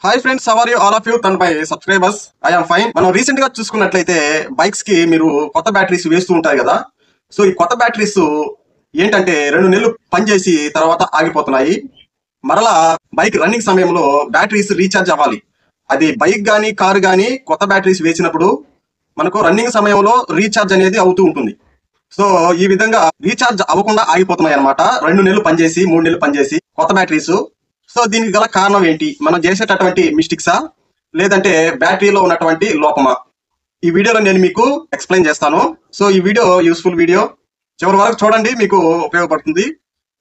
Hi friends, how are you all of you and my subscribers. I am fine. మనం recent గా చూసుకున్నట్లయితే bikes కి మీరు కొత్త బ్యాటరీస్ వేస్తూ ఉంటారు కదా. సో ఈ కొత్త బ్యాటరీస్ ఏంటంటే 2 నెలలు పనిచేసి తర్వాత ఆగిపోతున్నాయి. మరలా బైక్ రన్నింగ్ సమయంలో బ్యాటరీస్ రీఛార్జ్ అవ్వాలి. అది బైక్ కానీ కారు కానీ కొత్త బ్యాటరీస్ వేసినప్పుడు మనకు రన్నింగ్ సమయంలో రీఛార్జ్ అనేది అవుతూ ఉంటుంది. సో ఈ విధంగా రీఛార్జ్ అవ్వకుండా ఆగిపోతున్నాయి అనమాట. 2 నెలలు పనిచేసి 3 నెలలు పనిచేసి కొత్త బ్యాటరీస్. సో దీనికి గల కారణం ఏంటి? మనం చేసేటటువంటి మిస్టేక్సా, లేదంటే బ్యాటరీలో ఉన్నటువంటి లోపమా? ఈ వీడియోలో నేను మీకు ఎక్స్ప్లెయిన్ చేస్తాను. సో ఈ వీడియో యూస్ఫుల్ వీడియో, చివరి వరకు చూడండి, మీకు ఉపయోగపడుతుంది.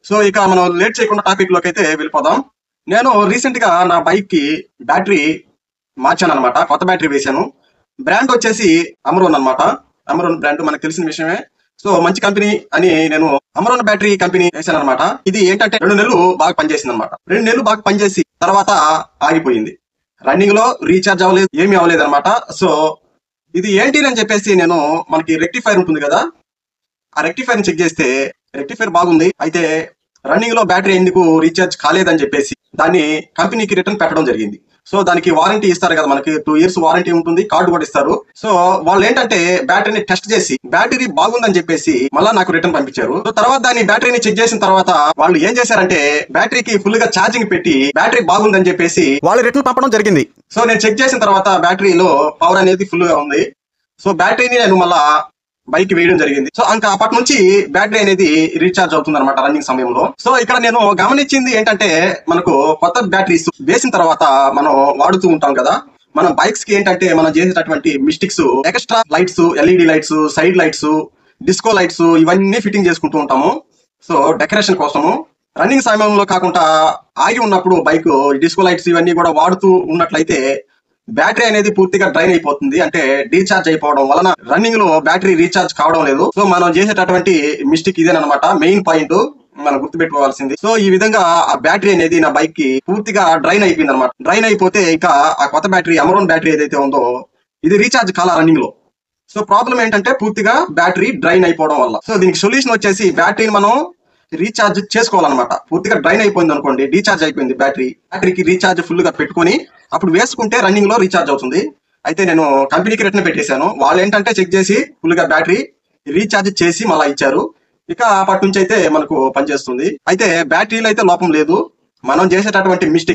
సో ఇక మనం లేట్ చేయకుండా టాపిక్ లోకి అయితే వెళ్ళిపోదాం. నేను రీసెంట్ గా నా బైక్ కి బ్యాటరీ మార్చాను అనమాట. కొత్త బ్యాటరీ వేశాను. బ్రాండ్ వచ్చేసి అమరోన్ అనమాట. అమరోన్ బ్రాండ్ మనకు తెలిసిన విషయమే. సో మంచి కంపెనీ అని నేను అమరోన్ బ్యాటరీ కంపెనీ వేసాను అనమాట. ఇది ఏంటంటే 2 నెలలు బాగా పనిచేసింది అనమాట. 2 నెలలు బాగా పనిచేసి తర్వాత ఆగిపోయింది. రన్నింగ్ లో రీఛార్జ్ అవ్వలేదు, ఏమీ అవ్వలేదు అనమాట. సో ఇది ఏంటి అని చెప్పేసి నేను, మనకి రెక్టిఫైర్ ఉంటుంది కదా, ఆ రెక్టిఫైర్ చెక్ చేస్తే రెక్టిఫైర్ బాగుంది, అయితే రన్నింగ్ లో బ్యాటరీ ఎందుకు రీఛార్జ్ కాలేదని చెప్పేసి దాన్ని కంపెనీకి రిటర్న్ పెట్టడం జరిగింది. సో దానికి వారంటీ ఇస్తారు కదా, మనకి 2 years వారంటీ ఉంటుంది, కార్డు కూడా ఇస్తారు. సో వాళ్ళు ఏంటంటే బ్యాటరీని టెస్ట్ చేసి బ్యాటరీ బాగుందని చెప్పేసి మళ్ళీ నాకు రిటర్న్ పంపించారు. సో తర్వాత దాని బ్యాటరీని చెక్ చేసిన తర్వాత వాళ్ళు ఏం చేశారంటే బ్యాటరీకి ఫుల్ గా ఛార్జింగ్ పెట్టి బ్యాటరీ బాగుందని చెప్పేసి వాళ్ళు రిటర్న్ పంపడం జరిగింది. సో నేను చెక్ చేసిన తర్వాత బ్యాటరీలో పవర్ అనేది ఫుల్ గా ఉంది. సో బ్యాటరీని నేను మళ్ళా బైక్ వేయడం జరిగింది. సో ఇంకా అప్పటి నుంచి బ్యాటరీ అనేది రీఛార్జ్ అవుతుంది అనమాట రన్నింగ్ సమయంలో. సో ఇక్కడ నేను గమనించింది ఏంటంటే, మనకు కొత్త బ్యాటరీస్ వేసిన తర్వాత మనం వాడుతూ ఉంటాం కదా, మన బైక్స్ కి ఏంటంటే మనం చేసేటటువంటి mistakes, extra lights, LED lights, side lights, disco lights, ఇవన్నీ ఫిట్టింగ్ చేసుకుంటూ ఉంటాము. సో డెకరేషన్ కోసము. రన్నింగ్ సమయంలో కాకుండా ఆగి ఉన్నప్పుడు బైక్ డిస్కో లైట్స్ ఇవన్నీ కూడా వాడుతూ ఉన్నట్లయితే బ్యాటరీ అనేది పూర్తిగా డ్రైన్ అయిపోతుంది. అంటే డీఛార్జ్ అయిపోవడం వలన రన్నింగ్ లో బ్యాటరీ రీఛార్జ్ కావడం లేదు. సో మనం చేసేటటువంటి మిస్టేక్ ఇదేనమాట, మెయిన్ పాయింట్ మనం గుర్తుపెట్టుకోవాల్సింది. సో ఈ విధంగా ఆ బ్యాటరీ అనేది నా బైక్ కి పూర్తిగా డ్రైన్ అయిపోయింది అనమాట. డ్రైన్ అయిపోతే ఇంకా ఆ కొత్త బ్యాటరీ, అమరోన్ బ్యాటరీ ఏదైతే ఉందో, ఇది రీఛార్జ్ కాల రన్నింగ్ లో. సో ప్రాబ్లం ఏంటంటే పూర్తిగా బ్యాటరీ డ్రైన్ అయిపోవడం వల్ల. సో దీనికి సొల్యూషన్ వచ్చేసి బ్యాటరీని మనం రీఛార్జ్ చేసుకోవాలన్నమాట. పూర్తిగా డ్రైన్ అయిపోయింది అనుకోండి, డీఛార్జ్ అయిపోయింది బ్యాటరీకి రీఛార్జ్ ఫుల్ గా పెట్టుకొని అప్పుడు వేసుకుంటే రన్నింగ్ లో రీఛార్జ్ అవుతుంది. అయితే నేను కంపెనీకి రిటర్న్ పెట్టేశాను. వాళ్ళు ఏంటంటే చెక్ చేసి ఫుల్ గా బ్యాటరీ రీఛార్జ్ చేసి మళ్ళీ ఇచ్చారు. ఇక అప్పటి నుంచి అయితే మనకు పనిచేస్తుంది. అయితే బ్యాటరీలో అయితే లోపం లేదు, మనం చేసేటటువంటి మిస్టేక్